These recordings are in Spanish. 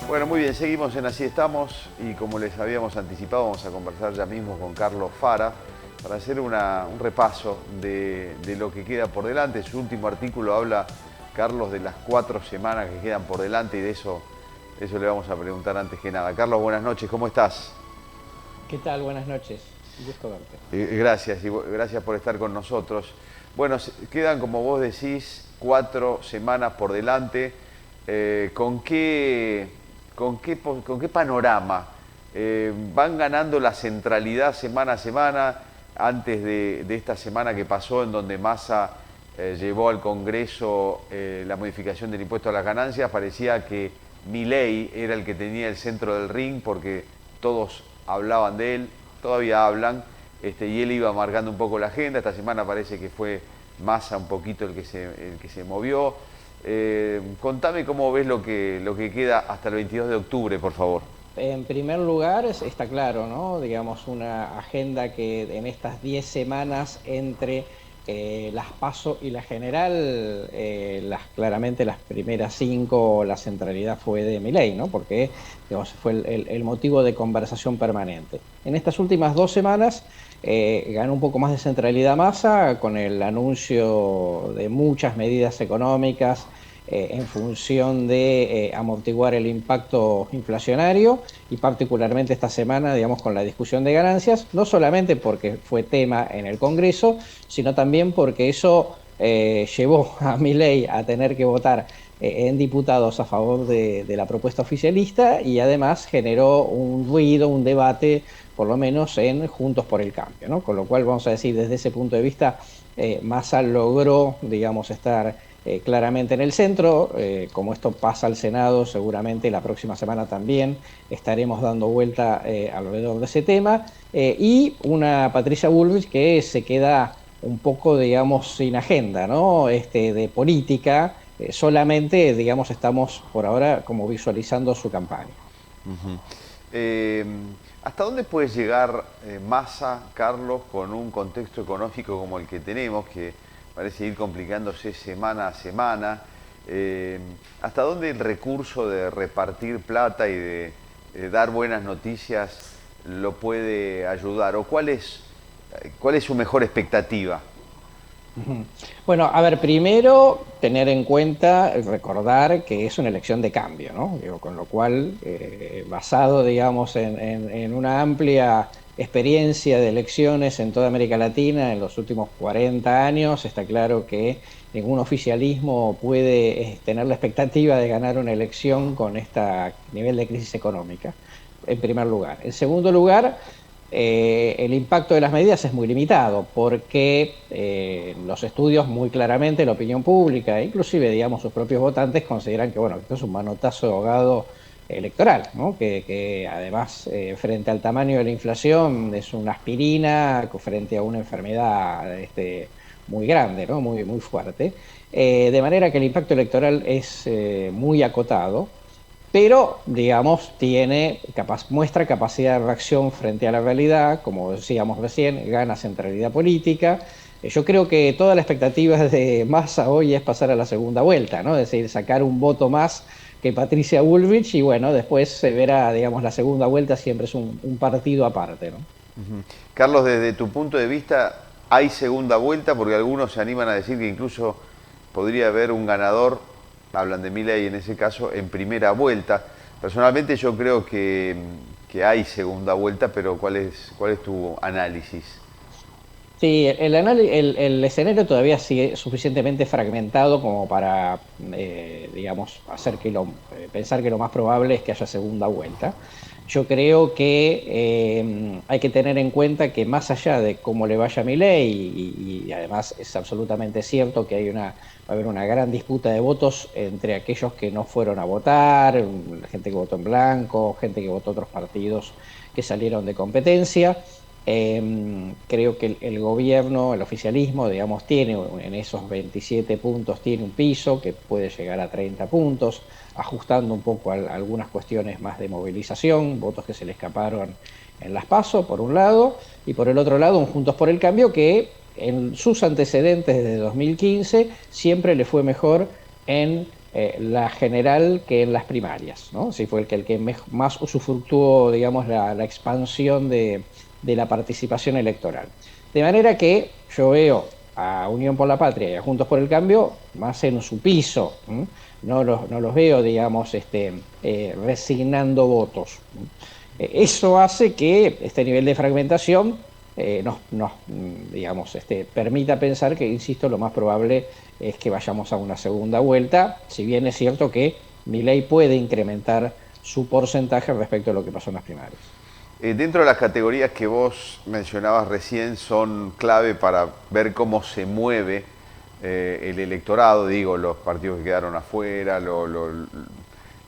Bueno, muy bien, seguimos en Así Estamos y como les habíamos anticipado, vamos a conversar ya mismo con Carlos Fara para hacer un repaso de lo que queda por delante. Su último artículo habla, Carlos, de las 4 semanas que quedan por delante y de eso le vamos a preguntar antes que nada. Carlos, buenas noches, ¿cómo estás? ¿Qué tal? Buenas noches. Un gusto verte. Gracias y gracias por estar con nosotros. Bueno, quedan, como vos decís, 4 semanas por delante. ¿Con qué panorama? ¿Van ganando la centralidad semana a semana antes de esta semana que pasó en donde Massa llevó al Congreso la modificación del impuesto a las ganancias? Parecía que Milei era el que tenía el centro del ring porque todos hablaban de él, todavía hablan, y él iba marcando un poco la agenda. Esta semana parece que fue Massa un poquito el que se movió. Contame cómo ves lo que queda hasta el 22 de octubre, por favor. En primer lugar, está claro, ¿no? Digamos, una agenda que en estas 10 semanas entre las PASO y la general, claramente las primeras 5, la centralidad fue de Milei, ¿no? Porque, digamos, fue el motivo de conversación permanente. En estas últimas 2 semanas ganó un poco más de centralidad Massa con el anuncio de muchas medidas económicas en función de amortiguar el impacto inflacionario y particularmente esta semana, digamos, con la discusión de ganancias, no solamente porque fue tema en el Congreso, sino también porque eso llevó a Milei a tener que votar en diputados a favor de la propuesta oficialista y además generó un ruido, un debate, por lo menos en Juntos por el Cambio, ¿no? Con lo cual, vamos a decir, desde ese punto de vista, Massa logró, digamos, estar claramente en el centro. Como esto pasa al Senado, seguramente la próxima semana también estaremos dando vuelta alrededor de ese tema. Y una Patricia Bullrich que se queda un poco, digamos, sin agenda, ¿no? De política. Solamente, digamos, estamos por ahora como visualizando su campaña. Uh-huh. ¿Hasta dónde puede llegar Massa, Carlos, con un contexto económico como el que tenemos, que parece ir complicándose semana a semana? ¿Hasta dónde el recurso de repartir plata y de dar buenas noticias lo puede ayudar? ¿O cuál es su mejor expectativa? Bueno, a ver, primero tener en cuenta, recordar que es una elección de cambio, ¿no? Digo, con lo cual, basado, digamos, en una amplia experiencia de elecciones en toda América Latina en los últimos 40 años, está claro que ningún oficialismo puede tener la expectativa de ganar una elección con este nivel de crisis económica, en primer lugar. En segundo lugar, el impacto de las medidas es muy limitado porque los estudios muy claramente, la opinión pública, inclusive, digamos, sus propios votantes consideran que, bueno, esto es un manotazo de ahogado electoral, ¿no? Que además, frente al tamaño de la inflación, es una aspirina frente a una enfermedad muy grande, ¿no? Muy fuerte. De manera que el impacto electoral es muy acotado, pero, digamos, muestra capacidad de reacción frente a la realidad, como decíamos recién, gana centralidad política. Yo creo que toda la expectativa de Massa hoy es pasar a la segunda vuelta, ¿no? Es decir, sacar un voto más que Patricia Bullrich y, bueno, después se verá, digamos, la segunda vuelta siempre es un partido aparte, ¿no? Uh-huh. Carlos, desde tu punto de vista, ¿hay segunda vuelta? Porque algunos se animan a decir que incluso podría haber un ganador, hablan de Milei en ese caso, en primera vuelta. Personalmente yo creo que hay segunda vuelta, pero ¿cuál es tu análisis? Sí, el escenario todavía sigue suficientemente fragmentado como para, digamos, pensar que lo más probable es que haya segunda vuelta. Yo creo que hay que tener en cuenta que más allá de cómo le vaya a Milei, y además es absolutamente cierto que va a haber una gran disputa de votos entre aquellos que no fueron a votar, la gente que votó en blanco, gente que votó otros partidos que salieron de competencia. Creo que el gobierno, el oficialismo, digamos, tiene en esos 27 puntos, tiene un piso que puede llegar a 30 puntos, ajustando un poco a algunas cuestiones más de movilización, votos que se le escaparon en las PASO, por un lado, y por el otro lado, un Juntos por el Cambio que en sus antecedentes desde 2015 siempre le fue mejor en la general que en las primarias, ¿no? Sí, fue el que más usufructuó, digamos, la expansión de la participación electoral. De manera que yo veo a Unión por la Patria y a Juntos por el Cambio más en su piso, ¿m? No los veo, digamos, resignando votos. Eso hace que este nivel de fragmentación digamos, permita pensar que, insisto, lo más probable es que vayamos a una segunda vuelta, si bien es cierto que Milei puede incrementar su porcentaje respecto a lo que pasó en las primarias. Dentro de las categorías que vos mencionabas recién son clave para ver cómo se mueve el electorado, digo, los partidos que quedaron afuera,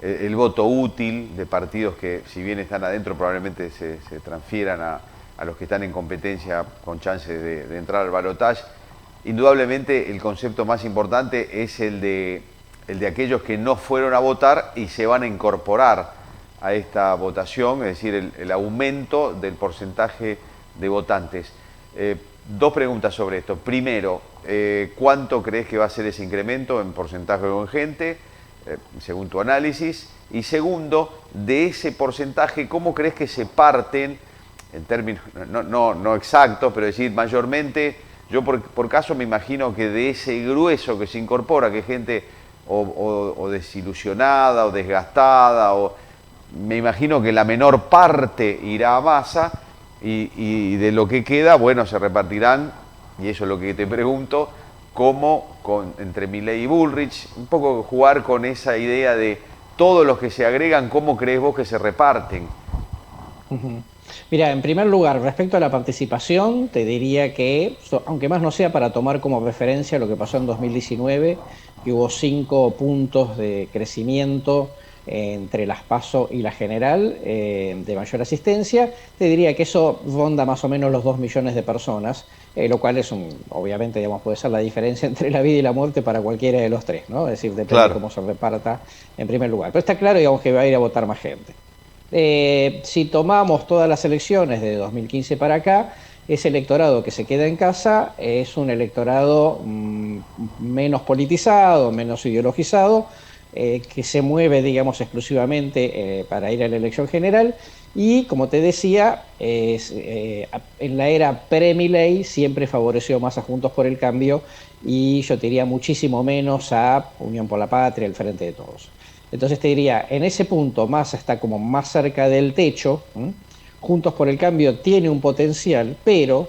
el voto útil de partidos que, si bien están adentro, probablemente se transfieran a los que están en competencia con chances de entrar al balotaje. Indudablemente el concepto más importante es el de aquellos que no fueron a votar y se van a incorporar a esta votación, es decir, el aumento del porcentaje de votantes. Dos preguntas sobre esto. Primero, ¿cuánto crees que va a ser ese incremento en porcentaje de gente, según tu análisis? Y segundo, de ese porcentaje, ¿cómo crees que se parten, en términos no exactos, pero decir mayormente, yo por caso me imagino que de ese grueso que se incorpora, que es gente o desilusionada o desgastada, me imagino que la menor parte irá a Massa y de lo que queda, bueno, se repartirán, y eso es lo que te pregunto, cómo entre Milei y Bullrich, un poco jugar con esa idea de todos los que se agregan, ¿cómo crees vos que se reparten? Mira, en primer lugar, respecto a la participación, te diría que, aunque más no sea para tomar como referencia lo que pasó en 2019, que hubo 5 puntos de crecimiento entre las PASO y la general de mayor asistencia, te diría que eso ronda más o menos los 2 millones de personas, lo cual es obviamente, digamos, puede ser la diferencia entre la vida y la muerte para cualquiera de los tres, ¿no? Es decir, depende de cómo se reparta en primer lugar. Pero está claro, digamos, que va a ir a votar más gente. Si tomamos todas las elecciones de 2015 para acá, ese electorado que se queda en casa es un electorado menos politizado, menos ideologizado, que se mueve, digamos, exclusivamente para ir a la elección general. Y, como te decía, en la era pre-Milei siempre favoreció más a Juntos por el Cambio y yo te diría muchísimo menos a Unión por la Patria, el Frente de Todos. Entonces te diría, en ese punto Massa está como más cerca del techo, ¿m? Juntos por el Cambio tiene un potencial, pero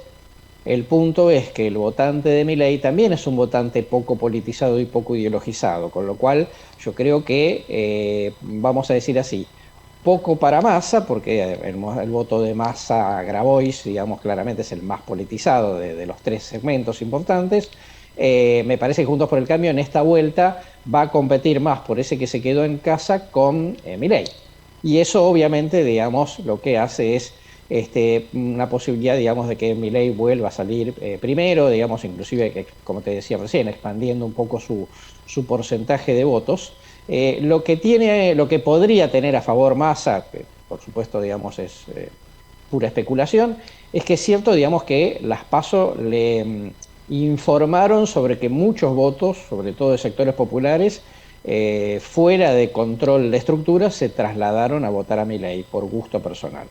el punto es que el votante de Milei también es un votante poco politizado y poco ideologizado, con lo cual yo creo que, vamos a decir así, poco para Massa, porque el voto de Massa Grabois, digamos, claramente es el más politizado de los tres segmentos importantes. Me parece que Juntos por el Cambio en esta vuelta va a competir más por ese que se quedó en casa con Milei. Y eso obviamente, digamos, lo que hace es una posibilidad, digamos, de que Milei vuelva a salir primero, digamos, inclusive, que, como te decía recién, expandiendo un poco su porcentaje de votos. Lo que podría tener a favor Massa, que por supuesto, digamos, es pura especulación, es que es cierto, digamos, que las PASO le informaron sobre que muchos votos, sobre todo de sectores populares, fuera de control de estructuras, se trasladaron a votar a Milei por gusto personal.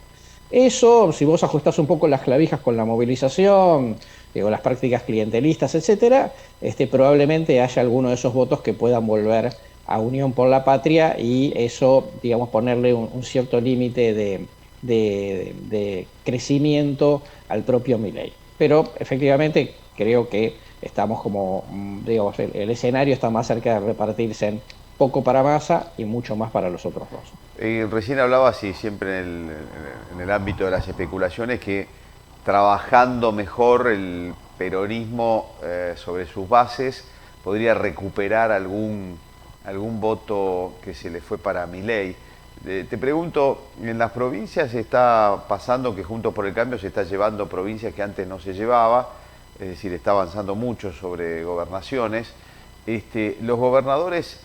Eso, si vos ajustás un poco las clavijas con la movilización, digo, las prácticas clientelistas, etcétera, probablemente haya alguno de esos votos que puedan volver a Unión por la Patria y eso, digamos, ponerle un cierto límite de crecimiento al propio Milei. Pero efectivamente creo que estamos como, digamos, el escenario está más cerca de repartirse en poco para Massa y mucho más para los otros dos. Recién hablabas, y siempre en el ámbito de las especulaciones, que trabajando mejor el peronismo sobre sus bases podría recuperar algún voto que se le fue para Milei. Te pregunto, en las provincias está pasando que Juntos por el Cambio se está llevando provincias que antes no se llevaba, es decir, está avanzando mucho sobre gobernaciones. Los gobernadores,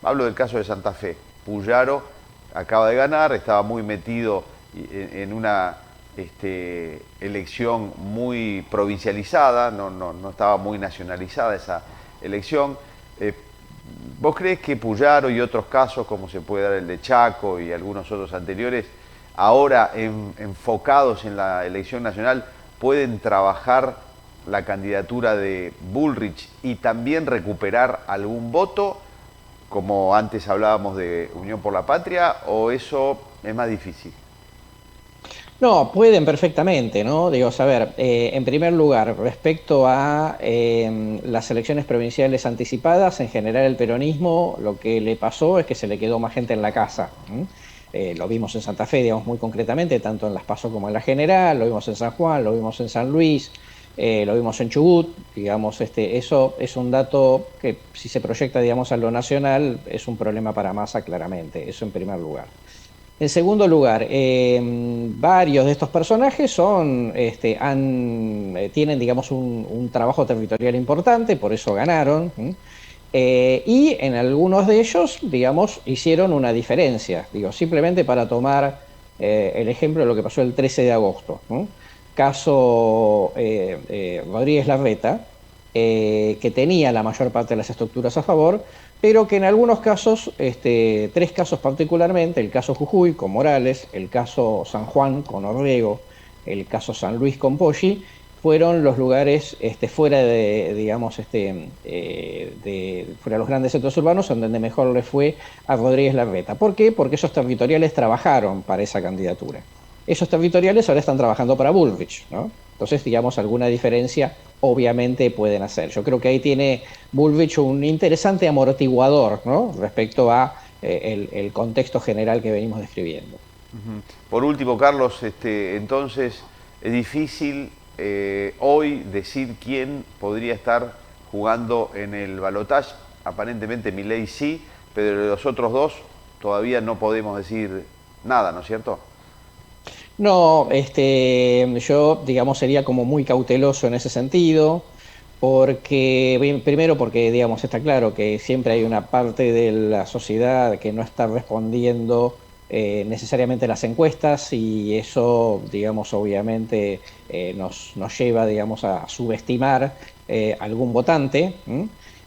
hablo del caso de Santa Fe, Puyaro acaba de ganar, estaba muy metido en una elección muy provincializada, no estaba muy nacionalizada esa elección. ¿Vos crees que Puyaro y otros casos, como se puede dar el de Chaco y algunos otros anteriores, ahora enfocados en la elección nacional, pueden trabajar la candidatura de Bullrich y también recuperar algún voto, como antes hablábamos de Unión por la Patria, o eso es más difícil? No, pueden perfectamente, ¿no? Digo, a ver, en primer lugar, respecto a las elecciones provinciales anticipadas, en general el peronismo lo que le pasó es que se le quedó más gente en la casa. Lo vimos en Santa Fe, digamos, muy concretamente, tanto en las PASO como en la general, lo vimos en San Juan, lo vimos en San Luis, lo vimos en Chubut, digamos, eso es un dato que si se proyecta, digamos, a lo nacional, es un problema para Massa, claramente, eso en primer lugar. En segundo lugar, varios de estos personajes tienen, digamos, un trabajo territorial importante, por eso ganaron. Y en algunos de ellos, digamos, hicieron una diferencia. Digo, simplemente para tomar el ejemplo de lo que pasó el 13 de agosto. Caso Rodríguez Larreta, que tenía la mayor parte de las estructuras a favor, pero que en algunos casos, tres casos particularmente, el caso Jujuy con Morales, el caso San Juan con Orrego, el caso San Luis con Poggi, fueron los lugares fuera de, digamos, fuera de los grandes centros urbanos, en donde mejor le fue a Rodríguez Larreta. ¿Por qué? Porque esos territoriales trabajaron para esa candidatura. Esos territoriales ahora están trabajando para Bullrich, ¿no? Entonces, digamos, alguna diferencia obviamente pueden hacer. Yo creo que ahí tiene Bullrich un interesante amortiguador, ¿no? Respecto a el contexto general que venimos describiendo. Por último, Carlos, entonces es difícil hoy decir quién podría estar jugando en el balotaje. Aparentemente Milei sí, pero de los otros dos todavía no podemos decir nada, ¿no es cierto? No, yo, digamos, sería como muy cauteloso en ese sentido, porque, bien, primero porque, digamos, está claro que siempre hay una parte de la sociedad que no está respondiendo necesariamente a las encuestas y eso, digamos, obviamente nos lleva, digamos, a subestimar algún votante.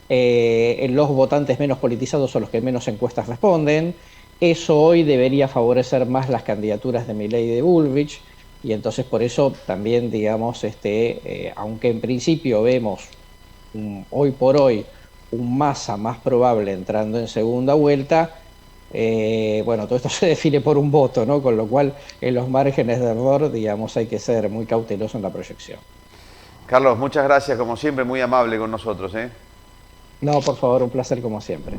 Los votantes menos politizados son los que menos encuestas responden. Eso hoy debería favorecer más las candidaturas de Milei y de Bullrich, y entonces por eso también, digamos, aunque en principio vemos hoy por hoy un Massa más probable entrando en segunda vuelta, bueno, todo esto se define por un voto, ¿no? Con lo cual en los márgenes de error, digamos, hay que ser muy cauteloso en la proyección. Carlos, muchas gracias, como siempre, muy amable con nosotros, ¿eh? No, por favor, un placer como siempre.